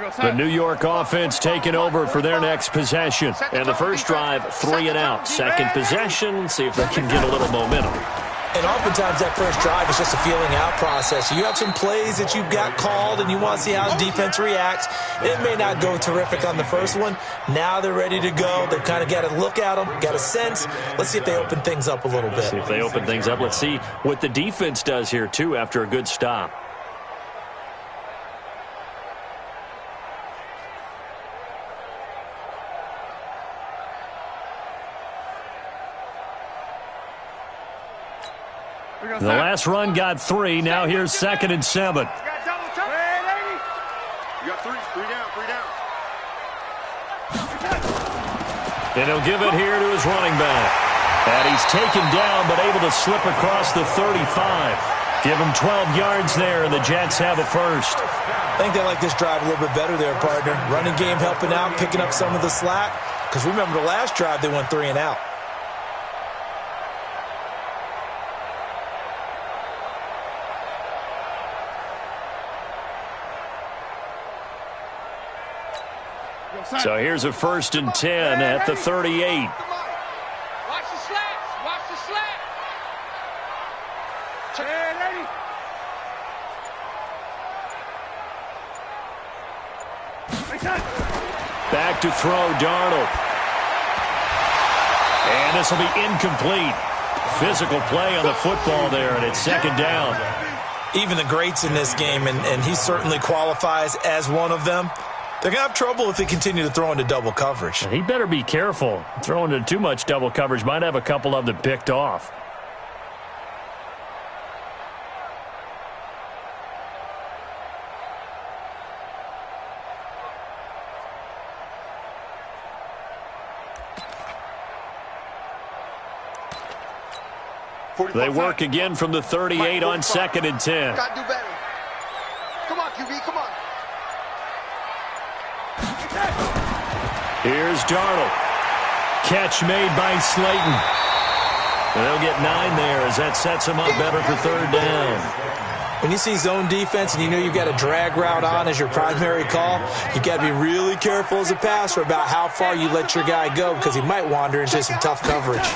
The New York offense taking over for their next possession. And the first drive, 3 and out. Second possession, see if they can get a little momentum. And oftentimes that first drive is just a feeling out process. You have some plays that you've got called and you want to see how the defense reacts. It may not go terrific on the first one. Now they're ready to go. They've kind of got to look at them, got a sense. Let's see if they open things up a little bit. See if they open things up. Let's see what the defense does here, too, after a good stop. The last run got 3. Now here's 2nd and 7. You got 3 down. And he'll give it here to his running back. And he's taken down but able to slip across the 35. Give him 12 yards there, and the Jets have it first. I think they like this drive a little bit better there, partner. Running game helping out, picking up some of the slack. Because remember the last drive, they went 3 and out. So here's a 1st and 10 at the 38. Watch the slats. Watch the slats. Back to throw, Darnold. And this will be incomplete. Physical play on the football there, and it's 2nd down. Even the greats in this game, and he certainly qualifies as one of them, they're going to have trouble if they continue to throw into double coverage. He better be careful. Throwing into too much double coverage might have a couple of them picked off. They work again from the 38 on 2nd and 10. Got to do better. Come on, QB, come on. Here's Darnold. Catch made by Slayton. And they'll get 9 there as that sets him up better for 3rd down. When you see zone defense and you know you've got a drag route on as your primary call, you've got to be really careful as a passer about how far you let your guy go because he might wander into some tough coverage.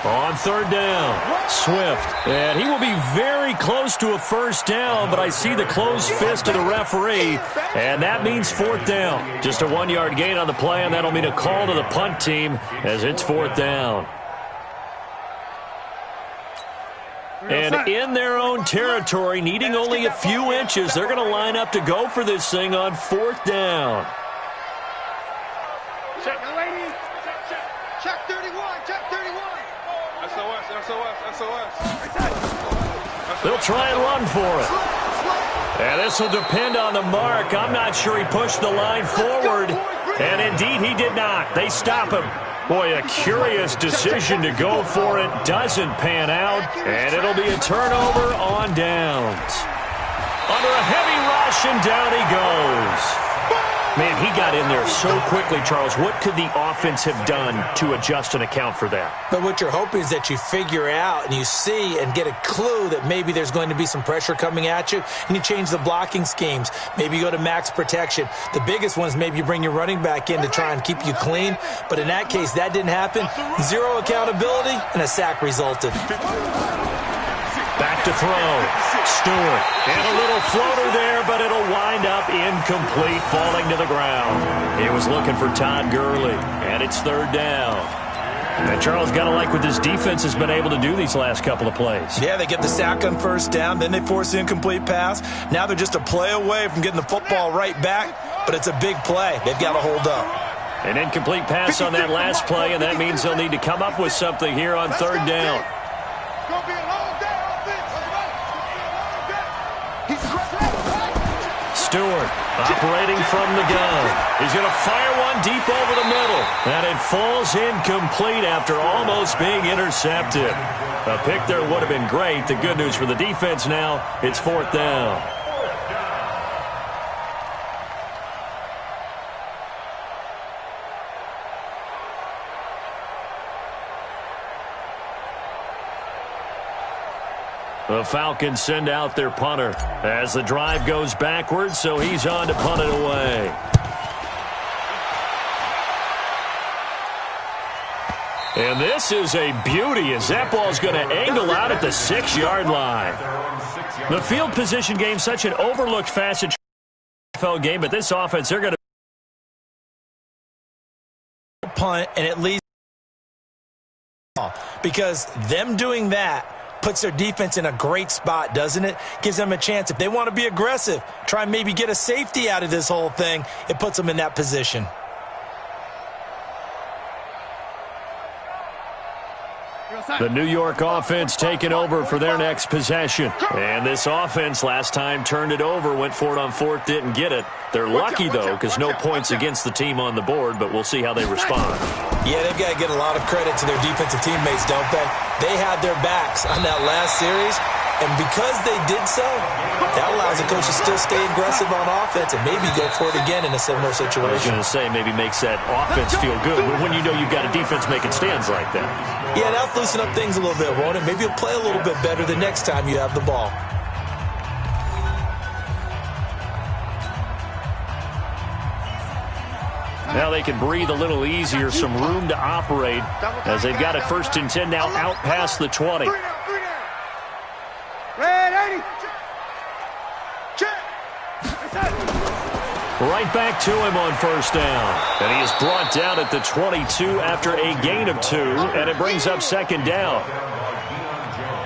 On 3rd down, Swift. And he will be very close to a 1st down, but I see the closed fist of the referee, and that means 4th down. Just a 1-yard gain on the play, and that'll mean a call to the punt team as it's 4th down. And in their own territory, needing only a few inches, they're going to line up to go for this thing on 4th down. Check 31. Check 31. SOS. They'll try and run for it. And this will depend on the mark. I'm not sure he pushed the line forward. And indeed, he did not. They stop him. Boy, a curious decision to go for it. Doesn't pan out. And it'll be a turnover on downs. Under a heavy rush, and down he goes. Man, he got in there so quickly, Charles. What could the offense have done to adjust and account for that? But what you're hoping is that you figure out and you see and get a clue that maybe there's going to be some pressure coming at you, and you change the blocking schemes. Maybe you go to max protection. The biggest one is maybe you bring your running back in to try and keep you clean. But in that case, that didn't happen. 0 accountability, and a sack resulted. Back to throw. Stewart. And a little floater there, but it'll wind up incomplete, falling to the ground. He was looking for Todd Gurley, and it's 3rd down. And Charles, got to like what this defense has been able to do these last couple of plays. Yeah, they get the sack on 1st down, then they force the incomplete pass. Now they're just a play away from getting the football right back, but it's a big play. They've got to hold up. An incomplete pass on that last play, and that means they'll need to come up with something here on 3rd down. Stewart operating from the gun. He's going to fire one deep over the middle. And it falls incomplete after almost being intercepted. A pick there would have been great. The good news for the defense now, it's 4th down. The Falcons send out their punter as the drive goes backwards, so he's on to punt it away. And this is a beauty as that ball's going to angle out at the 6-yard line. The field position game, such an overlooked facet NFL game, but this offense, they're going to punt and at least because them doing that puts their defense in a great spot, doesn't it? Gives them a chance. If they want to be aggressive, try and maybe get a safety out of this whole thing, it puts them in that position. The New York offense taking over for their next possession. And this offense last time turned it over, went for it on fourth, didn't get it. They're lucky, though, because no points against the team on the board, but we'll see how they respond. Yeah, they've got to get a lot of credit to their defensive teammates, don't they? They had their backs on that last series, and because they did so, that allows the coach to still stay aggressive on offense and maybe go for it again in a similar situation. I was going to say maybe makes that offense feel good, but when you know you've got a defense making stands like that. Yeah, that'll loosen up things a little bit, won't it? Maybe you'll play a little bit better the next time you have the ball. Now they can breathe a little easier, some room to operate as they've got it 1st and 10 now out past the 20. Right back to him on 1st down. And he is brought down at the 22 after a gain of 2, and it brings up 2nd down.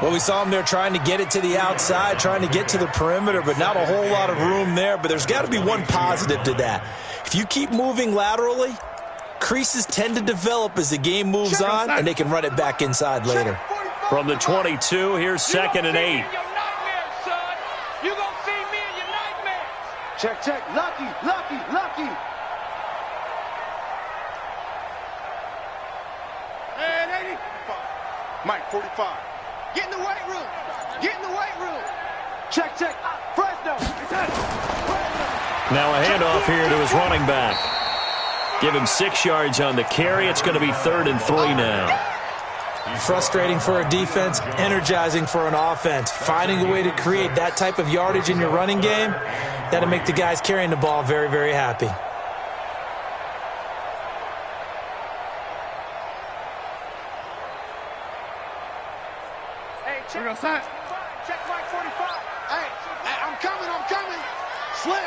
Well, we saw him there trying to get it to the outside, trying to get to the perimeter, but not a whole lot of room there. But there's got to be one positive to that. If you keep moving laterally, creases tend to develop as the game moves on, and they can run it back inside later. From the 22, here's 2nd and 8. You gonna see me in your nightmares. Check, check. Lucky. And 80. Mike, 45. Get in the weight room. Check. Fresno. Now a handoff here to his running back. Give him 6 yards on the carry. It's going to be 3rd and 3 now. Frustrating for a defense, energizing for an offense. Finding a way to create that type of yardage in your running game, that'll make the guys carrying the ball very, very happy. Hey, check Mike 45. Hey, I'm coming. Slim.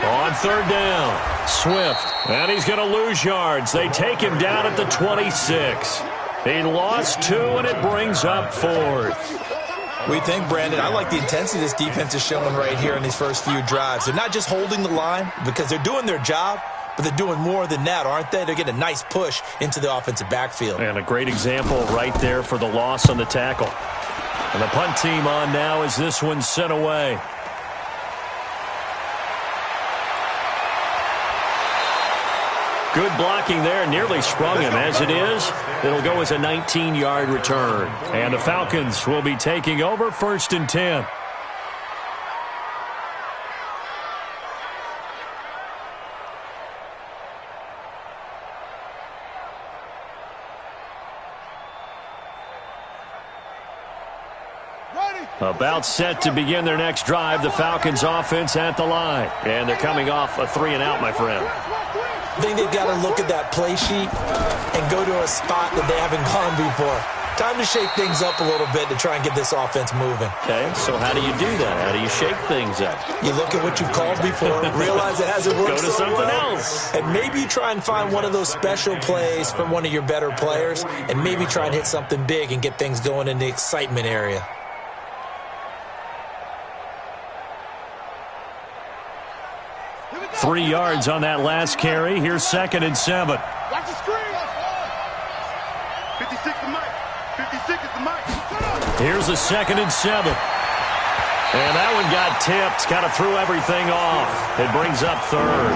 On 3rd down, Swift, and he's going to lose yards. They take him down at the 26. He lost 2, and it brings up 4th. We think, Brandon, I like the intensity this defense is showing right here in these first few drives. They're not just holding the line because they're doing their job, but they're doing more than that, aren't they? They're getting a nice push into the offensive backfield. And a great example right there for the loss on the tackle. And the punt team on now as this one's sent away. Good blocking there, nearly sprung him. As it is, it'll go as a 19-yard return. And the Falcons will be taking over 1st and 10. About set to begin their next drive, the Falcons offense at the line. And they're coming off a 3 and out, my friend. I think they've got to look at that play sheet and go to a spot that they haven't gone before. Time to shake things up a little bit to try and get this offense moving. Okay, so how do you do that? How do you shake things up? You look at what you've called before, realize it hasn't worked Go to so something well, else. and maybe you try and find one of those special plays from one of your better players, and maybe try and hit something big and get things going in the excitement area. Three yards on that last carry. Here's 2nd and 7. Watch the screen. 56 to Mike. 56 is the Mike. Here's a 2nd and 7. And that one got tipped. Kind of threw everything off. It brings up 3rd.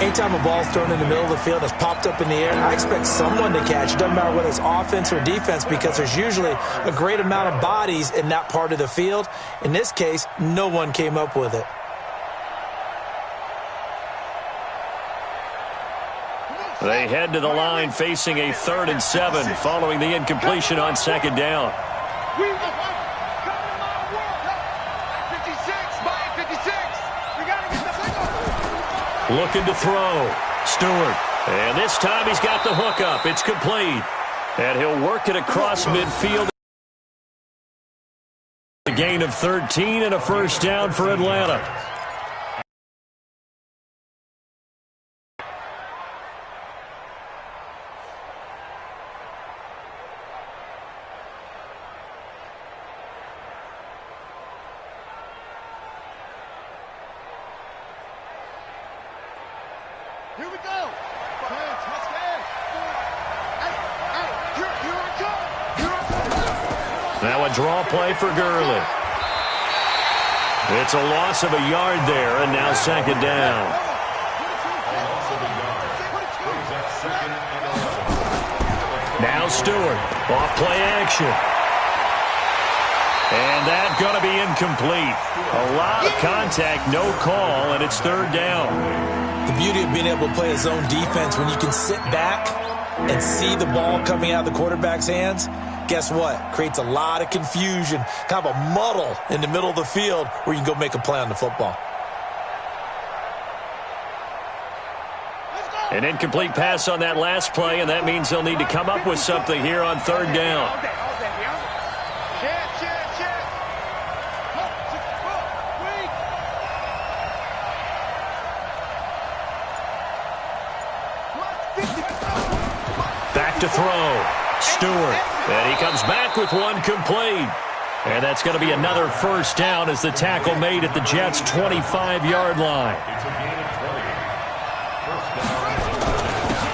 Anytime a ball's thrown in the middle of the field and it's popped up in the air, I expect someone to catch. It doesn't matter whether it's offense or defense because there's usually a great amount of bodies in that part of the field. In this case, no one came up with it. They head to the line facing a 3rd and 7 following the incompletion on 2nd down. We come to my world. 56, buy it 56. We got to get the signal. Looking to throw. Stewart. And this time he's got the hook up. It's complete. And he'll work it across midfield. A gain of 13 and a first down for Atlanta. Here we go. Let's go. Here I come. Here I come. Now a draw play for Gurley. It's a loss of a yard there, and now second down. Now Stewart, off play action. And that's going to be incomplete. A lot of contact, no call, and it's third down. The beauty of being able to play a zone defense when you can sit back and see the ball coming out of the quarterback's hands, guess what? Creates a lot of confusion, kind of a muddle in the middle of the field where you can go make a play on the football. An incomplete pass on that last play, and that means they'll need to come up with something here on third down. Back to throw. Stewart. And he comes back with one complete. And that's going to be another first down as the tackle made at the Jets' 25-yard line.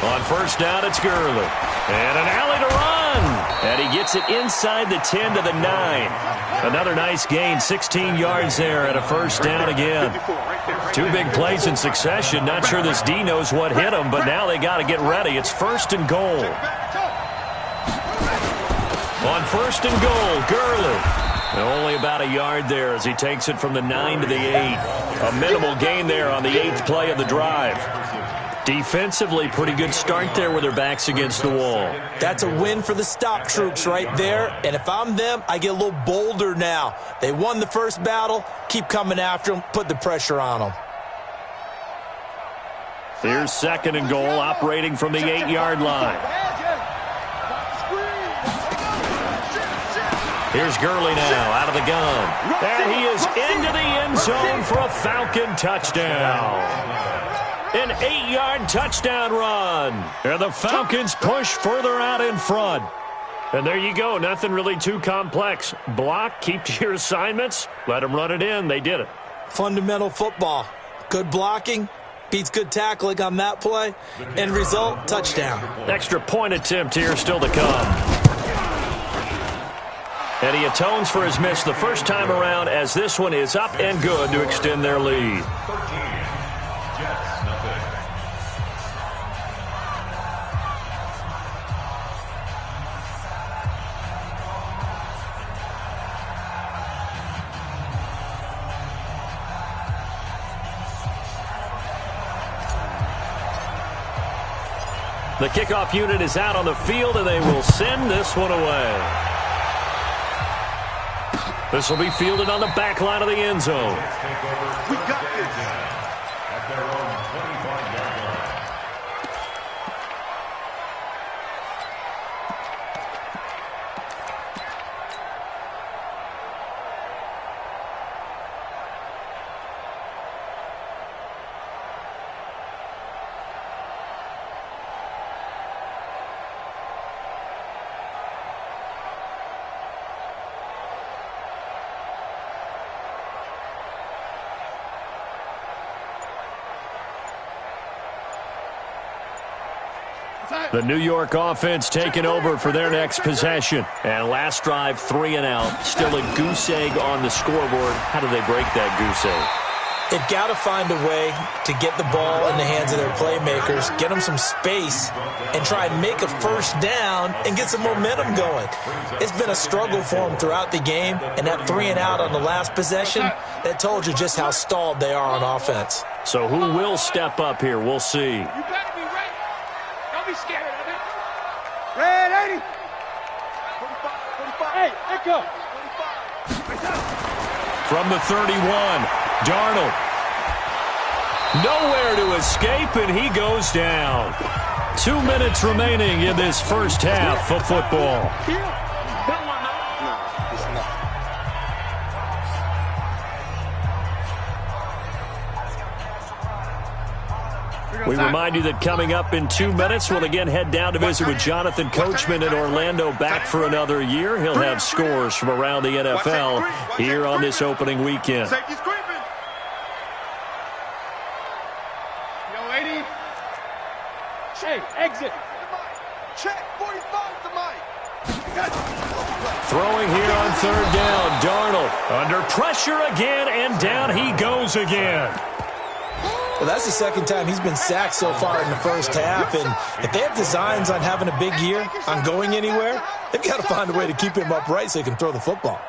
On first down, it's Gurley. And an alley to run. And he gets it inside the 10 to the 9. Another nice gain, 16 yards there, and a first down again. Two big plays in succession. Not sure this D knows what hit him, but now they got to get ready. It's first and goal. On first and goal, Gurley. Only about a yard there as he takes it from the 9 to the 8. A minimal gain there on the 8th play of the drive. Defensively, pretty good start there with their backs against the wall. That's a win for the stop troops right there. And if I'm them, I get a little bolder now. They won the first battle. Keep coming after them. Put the pressure on them. Here's second and goal, operating from the 8-yard line. Here's Gurley now, out of the gun. And he is into the end zone for a Falcon touchdown. An 8-yard touchdown run. And the Falcons push further out in front. And there you go. Nothing really too complex. Block, keep to your assignments, let them run it in. They did it. Fundamental football. Good blocking beats good tackling on that play. End result, touchdown. Extra point attempt here still to come. And he atones for his miss the first time around as this one is up and good to extend their lead. The kickoff unit is out on the field, and they will send this one away. This will be fielded on the back line of the end zone. We got this. At their own 25-yard line. The New York offense taking over for their next possession. And last drive, 3 and out. Still a goose egg on the scoreboard. How do they break that goose egg? They've got to find a way to get the ball in the hands of their playmakers, get them some space, and try and make a first down and get some momentum going. It's been a struggle for them throughout the game, and that 3 and out on the last possession, that told you just how stalled they are on offense. So who will step up here? We'll see. You better be ready. Don't be scared of it. Red 80. Hey, Echo. From the 31, Darnold. Nowhere to escape, and he goes down. 2 minutes remaining in this first half of football. We remind you that coming up in 2 minutes, we'll again head down to visit with Jonathan Coachman in Orlando, back for another year. He'll have scores from around the NFL here on this opening weekend. Hey, exit. Check, 45 to Mike. Throwing here on third down, Darnold under pressure again, and down he goes again. Well, that's the second time he's been sacked so far in the first half, and if they have designs on having a big year, on going anywhere, they've got to find a way to keep him upright so he can throw the football.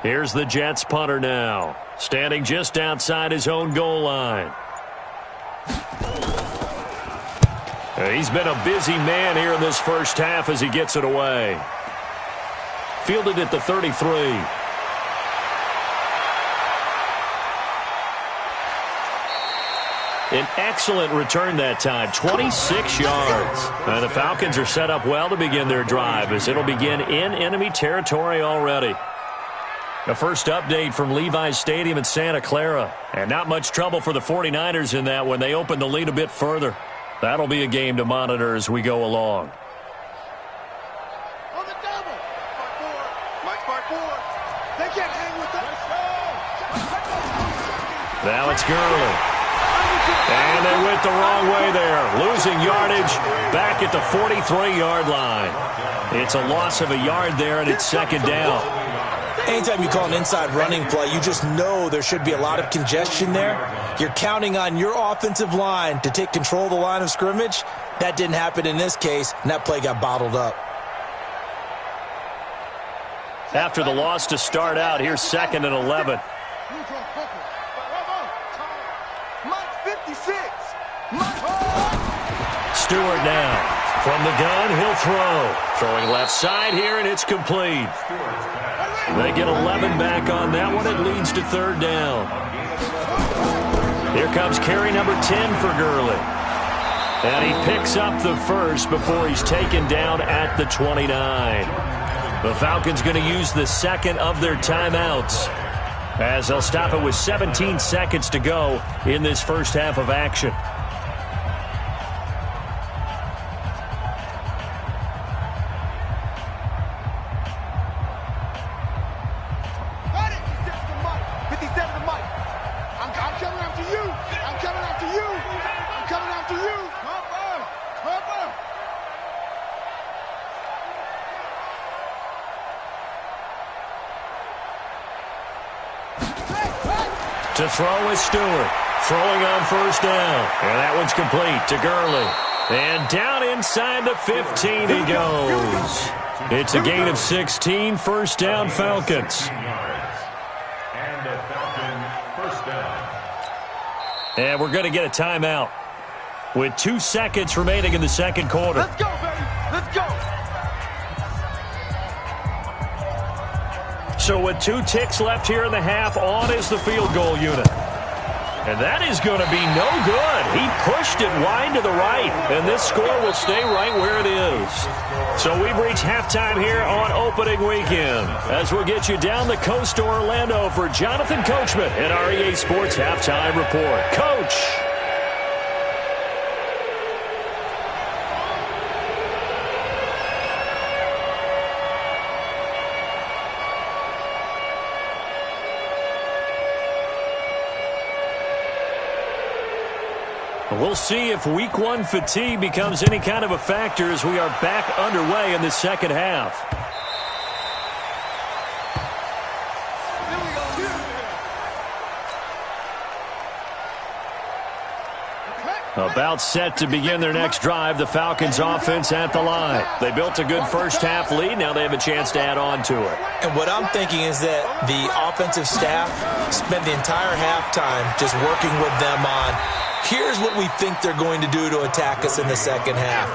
Here's the Jets punter now, standing just outside his own goal line. He's been a busy man here in this first half as he gets it away. Fielded at the 33. An excellent return that time, 26 yards. The Falcons are set up well to begin their drive as it'll begin in enemy territory already. The first update from Levi's Stadium in Santa Clara. And not much trouble for the 49ers in that when they open the lead a bit further. That'll be a game to monitor as we go along. On the double. 5-4. Mike's 5-4. They can't hang with us. Now it's Gurley. And they went the wrong way there. Losing yardage back at the 43-yard line. It's a loss of a yard there, and it's second down. Anytime you call an inside running play, you just know there should be a lot of congestion there. You're counting on your offensive line to take control of the line of scrimmage. That didn't happen in this case, and that play got bottled up. After the loss to start out, here's 2nd and 11. Mike 56. Stewart now. From the gun, he'll throw. Throwing left side here, and it's complete. They get 11 back on that one. It leads to third down. Here comes carry number 10 for Gurley. And he picks up the first before he's taken down at the 29. The Falcons going to use the second of their timeouts as they'll stop it with 17 seconds to go in this first half of action. To throw is Stewart. Throwing on first down. And that one's complete to Gurley. And down inside the 15 he goes. It's a gain of 16. First down, Falcons. And a Falcon first down. And we're going to get a timeout with 2 seconds remaining in the second quarter. Let's go, baby. Let's go. So with 2 ticks left here in the half, on is the field goal unit. And that is going to be no good. He pushed it wide to the right, and this score will stay right where it is. So we've reached halftime here on opening weekend as we'll get you down the coast to Orlando for Jonathan Coachman at our EA Sports Halftime Report. Coach. We'll see if Week 1 fatigue becomes any kind of a factor as we are back underway in the second half. About set to begin their next drive, the Falcons offense at the line. They built a good first-half lead. Now they have a chance to add on to it. And what I'm thinking is that the offensive staff spent the entire halftime just working with them on, here's what we think they're going to do to attack us in the second half.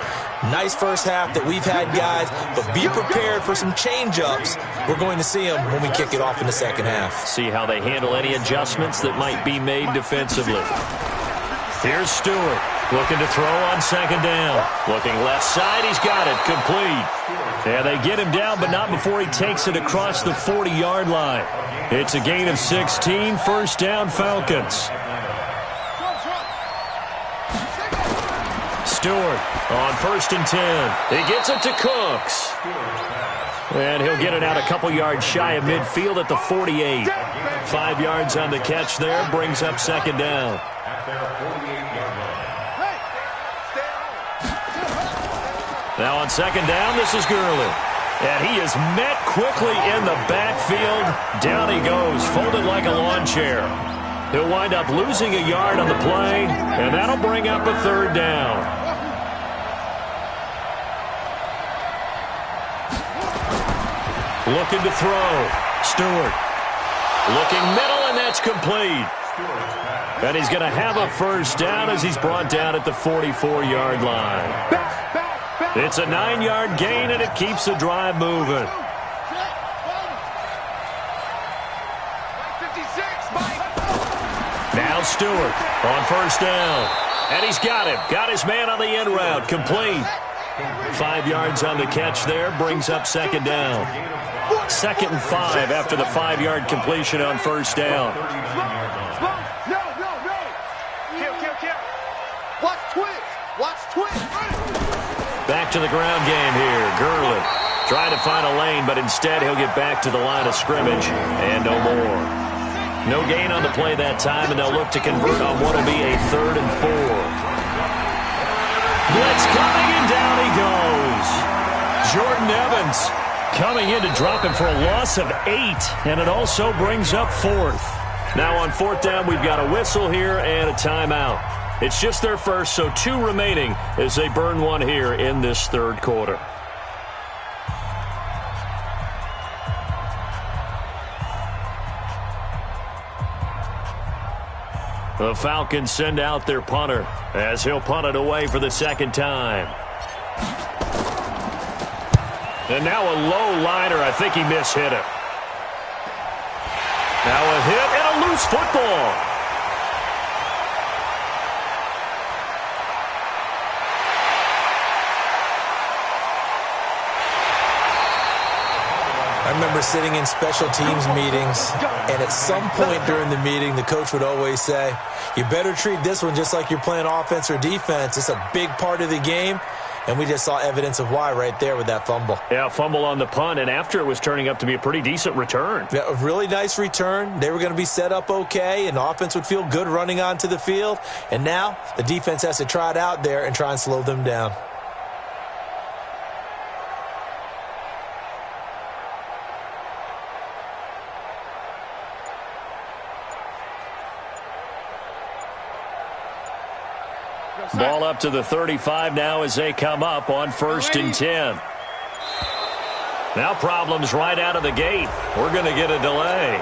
Nice first half that we've had, guys, but be prepared for some change-ups. We're going to see them when we kick it off in the second half. See how they handle any adjustments that might be made defensively. Here's Stewart, looking to throw on second down. Looking left side, he's got it, complete. Yeah, they get him down, but not before he takes it across the 40-yard line. It's a gain of 16, first down Falcons. Stewart on 1st and 10. He gets it to Cooks. And he'll get it out a couple yards shy of midfield at the 48. 5 yards on the catch there, brings up second down. Now on second down, this is Gurley. And he is met quickly in the backfield. Down he goes, folded like a lawn chair. He'll wind up losing a yard on the play, and that'll bring up a third down. Looking to throw. Stewart. Looking middle, and that's complete. And he's going to have a first down as he's brought down at the 44-yard line. It's a 9-yard gain, and it keeps the drive moving. Now Stewart on first down. And he's got him. Got his man on the end route. Complete. 5 yards on the catch there. Brings up second down. 2nd and 5 after the 5-yard completion on first down. Watch twist. Back to the ground game here. Gurley trying to find a lane, but instead he'll get back to the line of scrimmage and no more. No gain on the play that time, and they'll look to convert on what will be a 3rd and 4. Blitz coming, and down he goes. Jordan Evans coming in to drop him for a loss of 8, and it also brings up 4th. Now on 4th down, we've got a whistle here and a timeout. It's just their first, so 2 remaining as they burn one here in this 3rd quarter. The Falcons send out their punter as he'll punt it away for the 2nd time. And now a low liner. I think he mishit it. Now a hit and a loose football. I remember sitting in special teams meetings, and at some point during the meeting, the coach would always say, you better treat this one just like you're playing offense or defense. It's a big part of the game, and we just saw evidence of why right there with that fumble. Yeah, fumble on the punt, and after it was turning up to be a pretty decent return. Yeah, a really nice return. They were going to be set up okay, and the offense would feel good running onto the field, and now the defense has to try it out there and try and slow them down. Ball up to the 35 now as they come up on 1st and 10. Now problems right out of the gate. We're going to get a delay.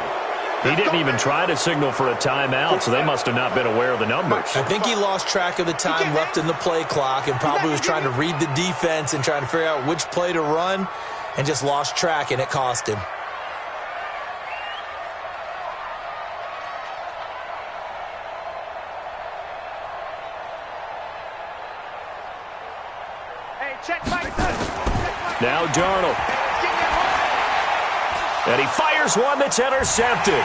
He didn't even try to signal for a timeout, so they must have not been aware of the numbers. I think he lost track of the time left in the play clock and probably was trying to read the defense and trying to figure out which play to run and just lost track, and it cost him. Now Darnold. And he fires one that's intercepted.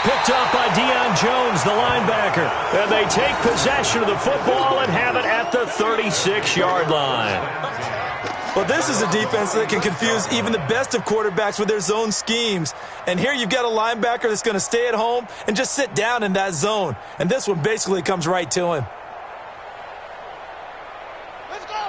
Picked up by Deion Jones, the linebacker. And they take possession of the football and have it at the 36-yard line. Well, this is a defense that can confuse even the best of quarterbacks with their zone schemes. And here you've got a linebacker that's going to stay at home and just sit down in that zone. And this one basically comes right to him.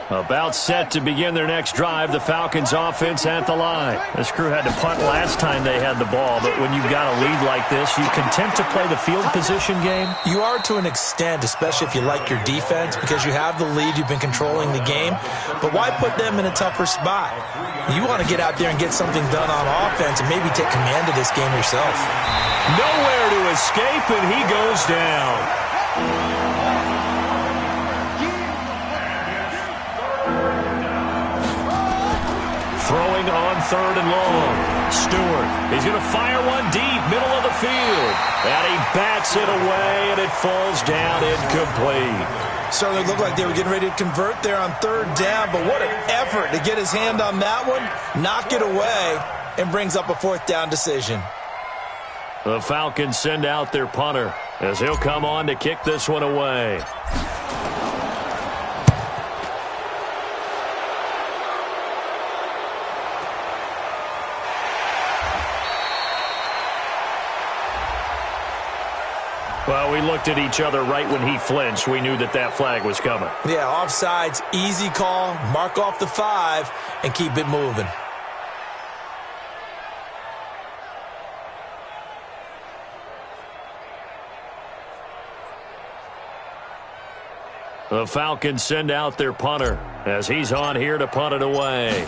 About set to begin their next drive, the Falcons offense at the line. This crew had to punt last time they had the ball, but when you've got a lead like this, you content to play the field position game? You are to an extent, especially if you like your defense, because you have the lead, you've been controlling the game. But why put them in a tougher spot? You want to get out there and get something done on offense and maybe take command of this game yourself. Nowhere to escape, and he goes down. Throwing on 3rd and long. Stewart, he's going to fire one deep, middle of the field. And he bats it away, and it falls down incomplete. Certainly looked like they were getting ready to convert there on 3rd down, but what an effort to get his hand on that one, knock it away, and brings up a 4th down decision. The Falcons send out their punter as he'll come on to kick this one away. Well, we looked at each other right when he flinched. We knew that that flag was coming. Yeah, offsides, easy call, mark off the 5, and keep it moving. The Falcons send out their punter as he's on here to punt it away.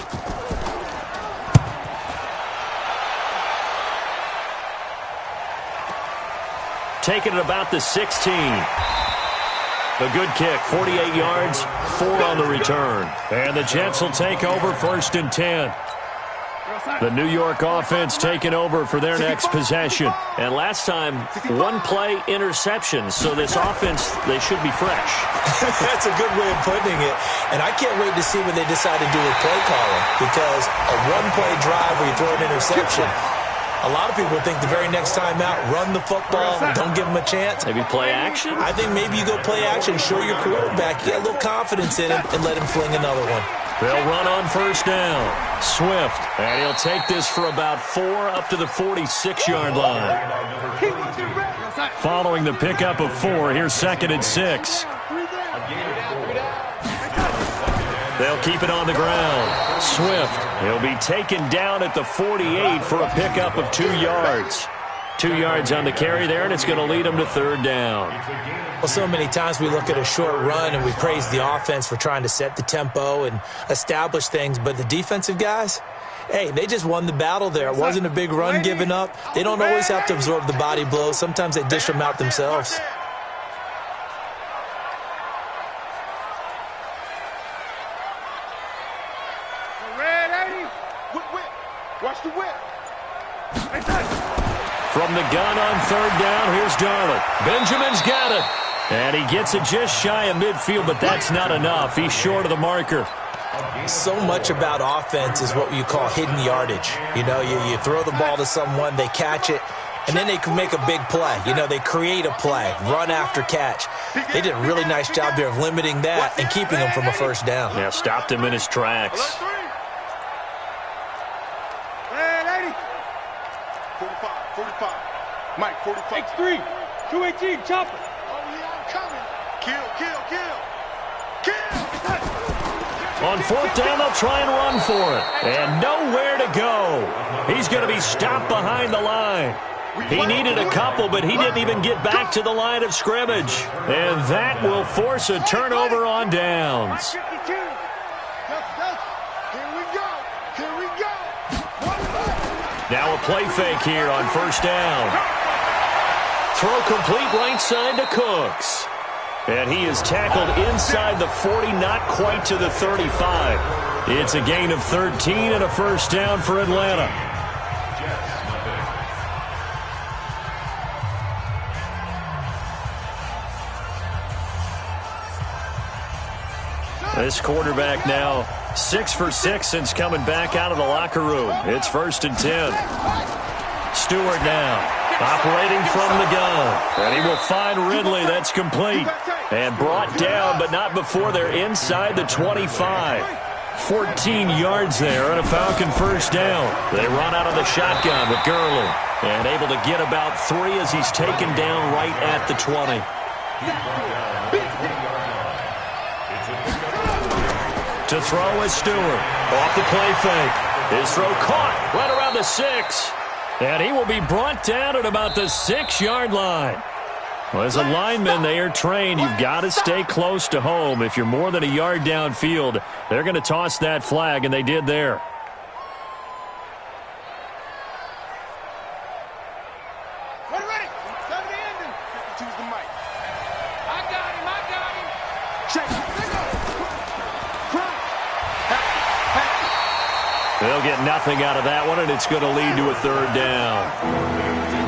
Taking it about the 16. A good kick, 48 yards, 4 on the return. And the Jets will take over 1st and 10. The New York offense taking over for their next possession. And last time, 1-play interception. So this offense, they should be fresh. That's a good way of putting it. And I can't wait to see what they decide to do with play calling. Because a 1-play drive where you throw an interception, a lot of people think the very next time out, run the football, don't give them a chance. Maybe play action? I think maybe you go play action, show your quarterback, get a little confidence in him, and let him fling another one. They'll run on 1st down. Swift, and he'll take this for about 4 up to the 46-yard line. Following the pickup of 4, here's 2nd and 6. They'll keep it on the ground. Swift, he'll be taken down at the 48 for a pickup of 2 yards. 2 yards on the carry there, and it's going to lead them to 3rd down. Well, so many times we look at a short run and we praise the offense for trying to set the tempo and establish things, but the defensive guys, hey, they just won the battle there. It wasn't a big run given up. They don't always have to absorb the body blows. Sometimes they dish them out themselves. Watch the whip. From the gun on 3rd down, here's Darnold. Benjamin's got it. And he gets it just shy of midfield, but that's not enough. He's short of the marker. So much about offense is what you call hidden yardage. You know, you throw the ball to someone, they catch it, and then they can make a big play. You know, they create a play, run after catch. They did a really nice job there of limiting that and keeping him from a 1st down. Yeah, stopped him in his tracks. 45. Mike, 45. X3, 218, chopper. Oh, yeah, I'm coming. Kill. On 4th down, they'll try and run for it. And nowhere to go. He's going to be stopped behind the line. He needed a couple, but he didn't even get back to the line of scrimmage. And that will force a turnover on downs. Here we go. Now a play fake here on 1st down. Throw complete right side to Cooks. And he is tackled inside the 40, not quite to the 35. It's a gain of 13 and a 1st down for Atlanta. This quarterback now 6 for 6 since coming back out of the locker room. It's 1st and 10. Stewart now operating from the gun. And he will find Ridley. That's complete. And brought down, but not before they're inside the 25. 14 yards there and a Falcon 1st down. They run out of the shotgun with Gurley. And able to get about 3 as he's taken down right at the 20. To throw is Stewart. Off the play fake. His throw caught right around the 6. And he will be brought down at about the 6-yard line. Well, as a lineman, they are trained. You've got to stay close to home. If you're more than a yard downfield, they're going to toss that flag, and they did there. Ready. Time to end him. Choose the mic. I got him. Check. They'll get nothing out of that one, and it's going to lead to a 3rd down.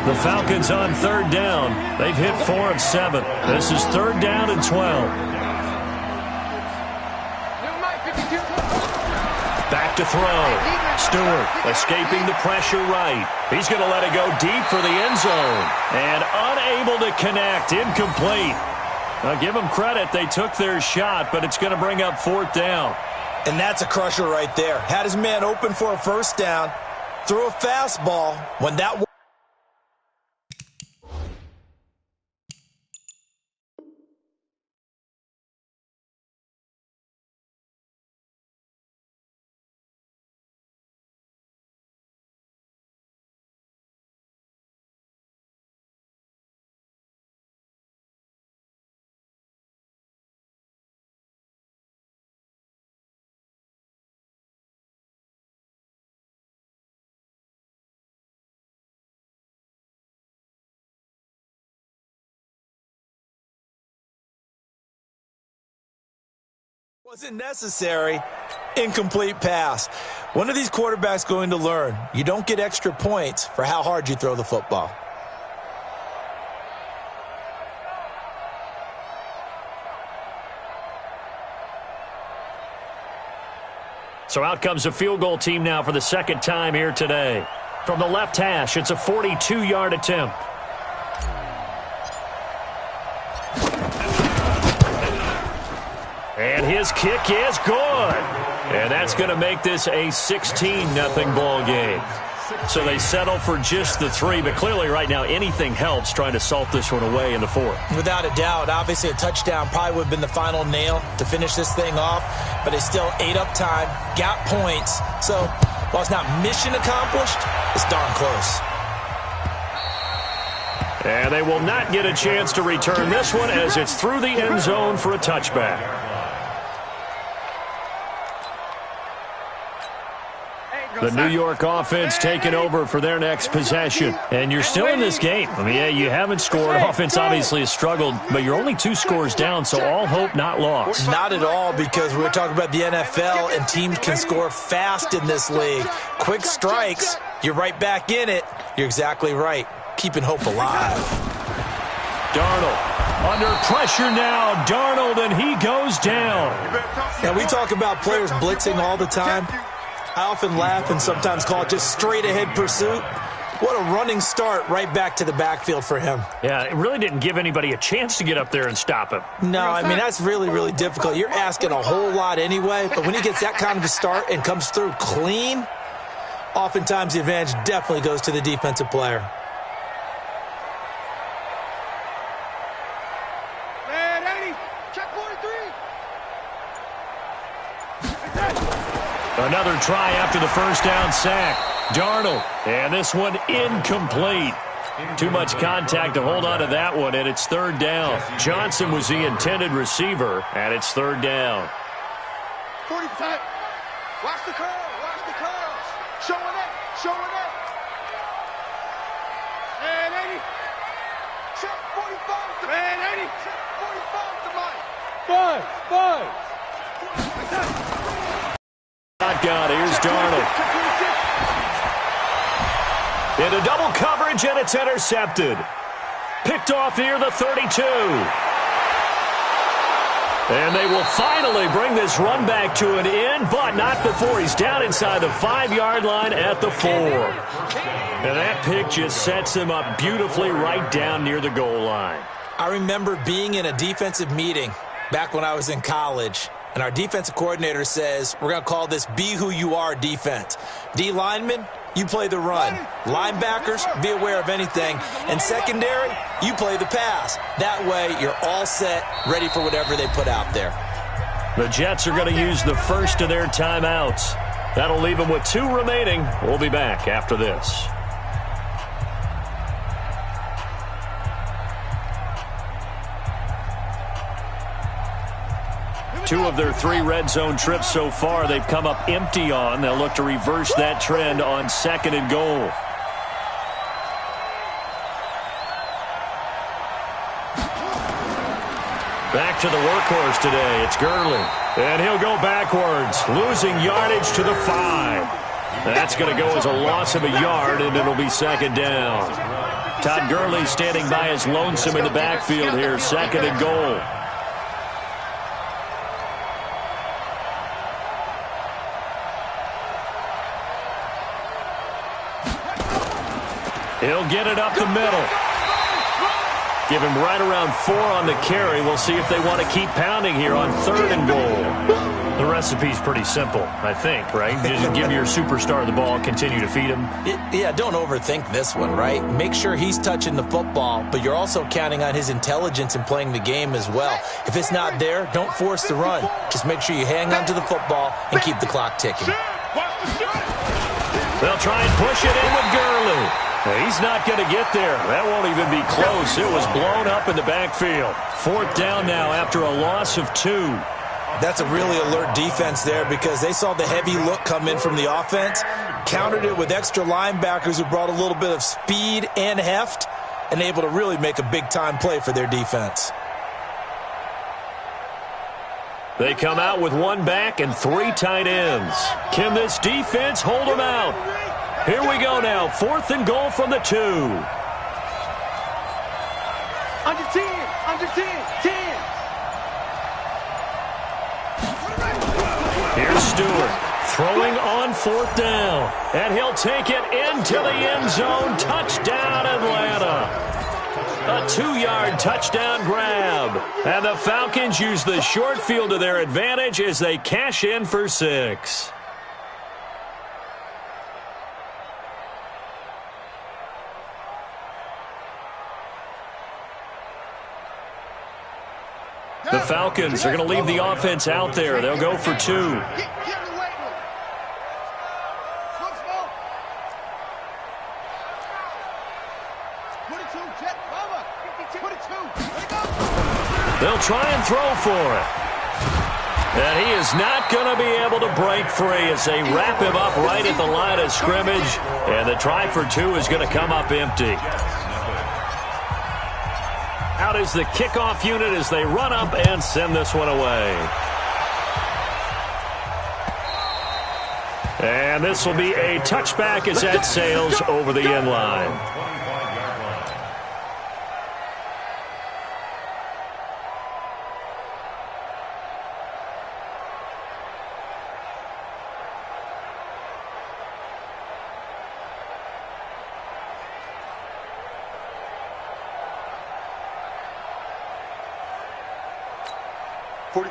The Falcons on 3rd down. They've hit 4 of 7. This is 3rd down and 12. Back to throw. Stewart escaping the pressure right. He's going to let it go deep for the end zone. And unable to connect. Incomplete. Now, give them credit. They took their shot, but it's going to bring up 4th down. And that's a crusher right there. Had his man open for a 1st down. Threw a fastball. When that wasn't necessary, incomplete pass. One of these quarterbacks going to learn, you don't get extra points for how hard you throw the football. So out comes a field goal team now for the 2nd time here today. From the left hash, it's a 42-yard attempt. And his kick is good. And that's going to make this a 16-0 ball game. So they settle for just the 3, but clearly right now anything helps trying to salt this one away in the 4th. Without a doubt, obviously a touchdown probably would have been the final nail to finish this thing off, but they still ate up time, got points. So while it's not mission accomplished, it's darn close. And they will not get a chance to return this one as it's through the end zone for a touchback. The New York offense taking over for their next possession. And you're still in this game. I mean, yeah, you haven't scored. Offense obviously has struggled, but you're only 2 scores down, so all hope not lost. Not at all, because we're talking about the NFL, and teams can score fast in this league. Quick strikes, you're right back in it. You're exactly right. Keeping hope alive. Darnold under pressure now. Darnold, and he goes down. Now, we talk about players blitzing all the time. I often laugh and sometimes call it just straight-ahead pursuit. What a running start right back to the backfield for him. Yeah, it really didn't give anybody a chance to get up there and stop him. No, I mean, that's really, really difficult. You're asking a whole lot anyway, but when he gets that kind of a start and comes through clean, oftentimes the advantage definitely goes to the defensive player. Another try after the 1st down sack. Darnold, and this one incomplete. Too much contact to hold on to that one, and it's 3rd down. Johnson was the intended receiver, and it's 3rd down. 40 tight. Watch the curls. Showing it. And 80. Check 45. And 80. Check 45 to Mike. 5. Shotgun, here's Darnold. Into double coverage, and it's intercepted. Picked off near the 32. And they will finally bring this run back to an end, but not before he's down inside the 5-yard line at the 4. And that pick just sets him up beautifully right down near the goal line. I remember being in a defensive meeting back when I was in college. And our defensive coordinator says, we're going to call this Be Who You Are defense. D linemen, you play the run. Linebackers, be aware of anything. And secondary, you play the pass. That way, you're all set, ready for whatever they put out there. The Jets are going to use the first of their timeouts. That'll leave them with 2 remaining. We'll be back after this. Two of their 3 red zone trips so far, they've come up empty on. They'll look to reverse that trend on 2nd and goal. Back to the workhorse today. It's Gurley. And he'll go backwards, losing yardage to the 5. That's going to go as a loss of a yard, and it'll be 2nd down. Todd Gurley standing by as lonesome in the backfield here, 2nd and goal. He'll get it up the middle. Give him right around 4 on the carry. We'll see if they want to keep pounding here on 3rd and goal. The recipe's pretty simple, I think, right? Just give your superstar the ball, continue to feed him. Yeah, don't overthink this one, right? Make sure he's touching the football, but you're also counting on his intelligence in playing the game as well. If it's not there, don't force the run. Just make sure you hang on to the football and keep the clock ticking. They'll try and push it in with Gurley. He's not going to get there. That won't even be close. It was blown up in the backfield. 4th down now after a loss of 2. That's a really alert defense there because they saw the heavy look come in from the offense, countered it with extra linebackers who brought a little bit of speed and heft, and able to really make a big-time play for their defense. They come out with 1 back and 3 tight ends. Can this defense hold them out? Here we go now, 4th and goal from the 2. Under 10, under 10, 10. Here's Stewart throwing on 4th down. And he'll take it into the end zone. Touchdown, Atlanta. A 2-yard touchdown grab. And the Falcons use the short field to their advantage as they cash in for 6. The Falcons are going to leave the offense out there. They'll go for 2. They'll try and throw for it. And he is not going to be able to break free as they wrap him up right at the line of scrimmage. And the try for 2 is going to come up empty. Out is the kickoff unit as they run up and send this one away. And this will be a touchback as that sails over the end line.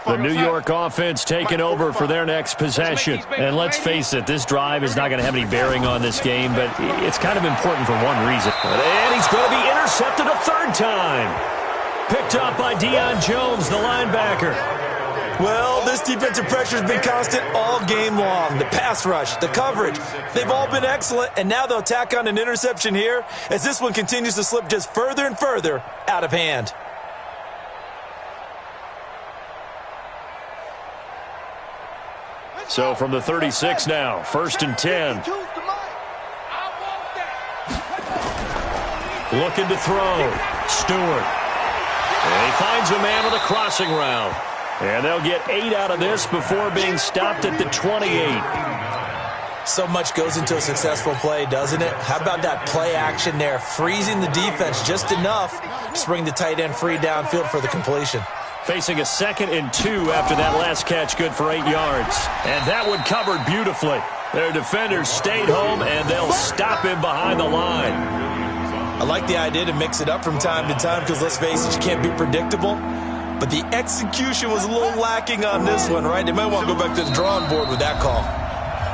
The New York offense taking over for their next possession. And let's face it, this drive is not going to have any bearing on this game, but it's kind of important for one reason. And he's going to be intercepted a 3rd time. Picked up by Deion Jones, the linebacker. Well, this defensive pressure has been constant all game long. The pass rush, the coverage, they've all been excellent, and now they'll tack on an interception here as this one continues to slip just further and further out of hand. So from the 36 now, 1st and 10. Looking to throw. Stewart. And he finds a man with a crossing route. And they'll get 8 out of this before being stopped at the 28. So much goes into a successful play, doesn't it? How about that play action there, freezing the defense just enough to bring the tight end free downfield for the completion. Facing a 2nd and 2 after that last catch, good for 8 yards. And that one covered beautifully. Their defenders stayed home, and they'll stop him behind the line. I like the idea to mix it up from time to time because, let's face it, you can't be predictable. But the execution was a little lacking on this one, right? They might want to go back to the drawing board with that call.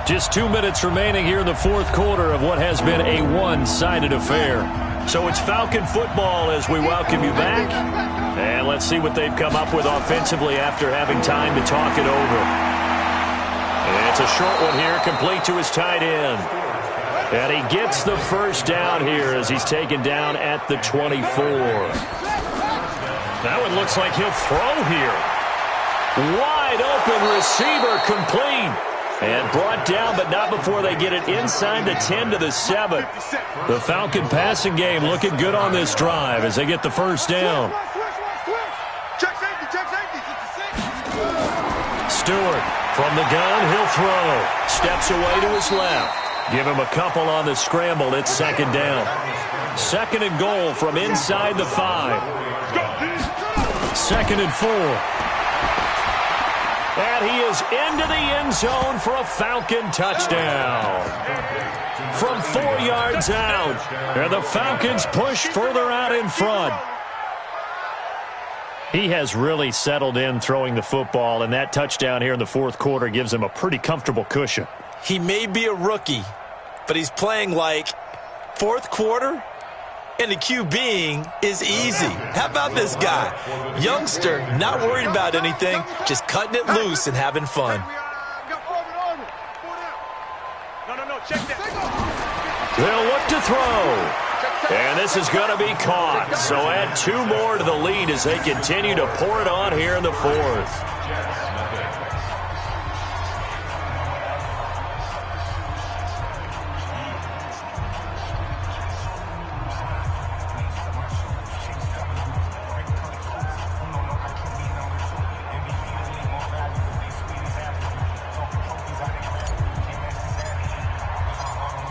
Just 2 minutes remaining here in the 4th quarter of what has been a one-sided affair. So it's Falcon football as we welcome you back. And let's see what they've come up with offensively after having time to talk it over. And it's a short one here, complete to his tight end. And he gets the first down here as he's taken down at the 24. That one looks like he'll throw here. Wide open receiver, complete. And brought down, but not before they get it inside the 10 to the 7. The Falcon passing game looking good on this drive as they get the first down. Check safety, check safety. Stewart from the gun, he'll throw. Steps away to his left. Give him a couple on the scramble. It's second down. Second and goal from inside the 5. Second and 4. And he is into the end zone for a Falcon touchdown. From 4 yards out. And the Falcons push further out in front. He has really settled in throwing the football, and that touchdown here in the fourth quarter gives him a pretty comfortable cushion. He may be a rookie, but he's playing like fourth quarter, and the QBing is easy. How about this guy? Youngster, not worried about anything, just cutting it loose and having fun. They'll look to throw. And this is going to be caught. So add 2 more to the lead as they continue to pour it on here in the fourth.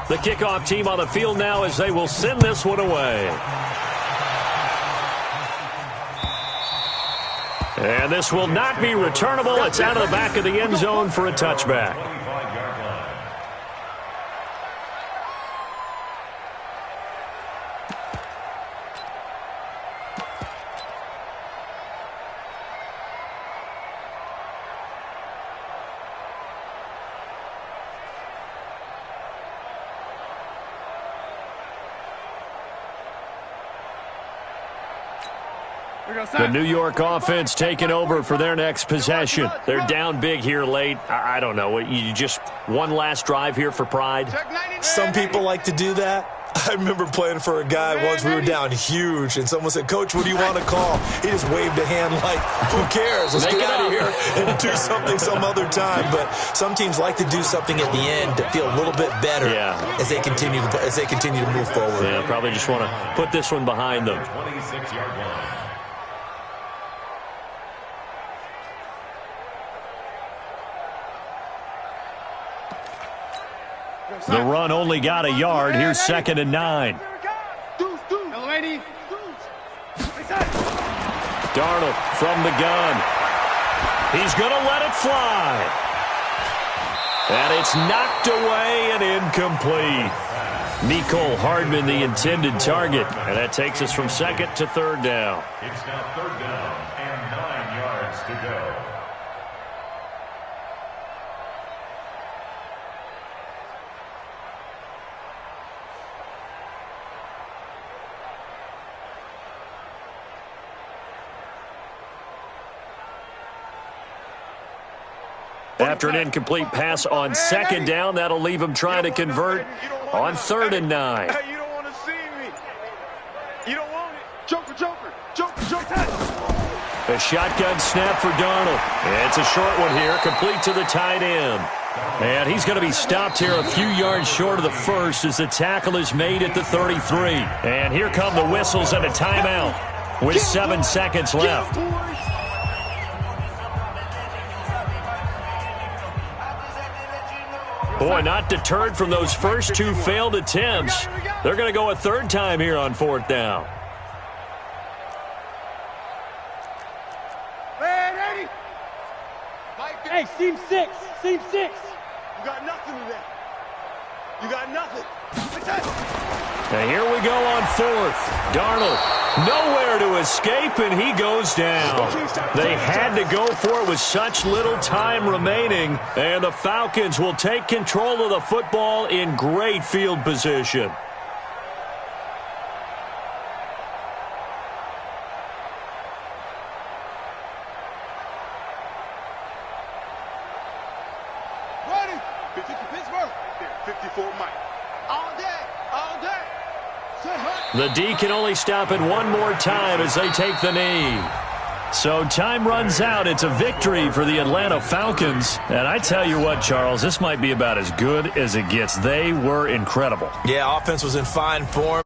The kickoff team on the field now as they will send this one away. And this will not be returnable. It's out of the back of the end zone for a touchback. The New York offense taking over for their next possession. They're down big here late. I don't know. You just one last drive here for pride? Some people like to do that. I remember playing for a guy once. We were down huge, and someone said, "Coach, what do you want to call?" He just waved a hand like, "Who cares? Let's get out of here and do something some other time." But some teams like to do something at the end to feel a little bit better as they continue to move forward. Yeah, probably just want to put this one behind them. 26-yard line. The run only got a yard. Here's second and 9. Darnold from the gun. He's going to let it fly. And it's knocked away and incomplete. Mecole Hardman, the intended target. And that takes us from second to third down. It's now third down and 9 yards to go. After an incomplete pass on second down, that'll leave him trying to convert on third and 9. Hey, you don't want to see me. You don't want it. Joker. A shotgun snap for Darnold. It's a short one here, complete to the tight end. And he's going to be stopped here a few yards short of the first as the tackle is made at the 33. And here come the whistles and a timeout with 7 seconds left. Boy, not deterred from those first 2 failed attempts. They're going to go a third time here on fourth down. Hey, seam 6. You got nothing today. You got nothing. And here we go on fourth. Darnold nowhere to escape, and he goes down. They had to go for it with such little time remaining, and the Falcons will take control of the football in great field position. Pittsburgh. 54 Mike. All day. All day. The D can only stop it one more time as they take the knee. So time runs out. It's a victory for the Atlanta Falcons. And I tell you what, Charles, this might be about as good as it gets. They were incredible. Yeah, offense was in fine form.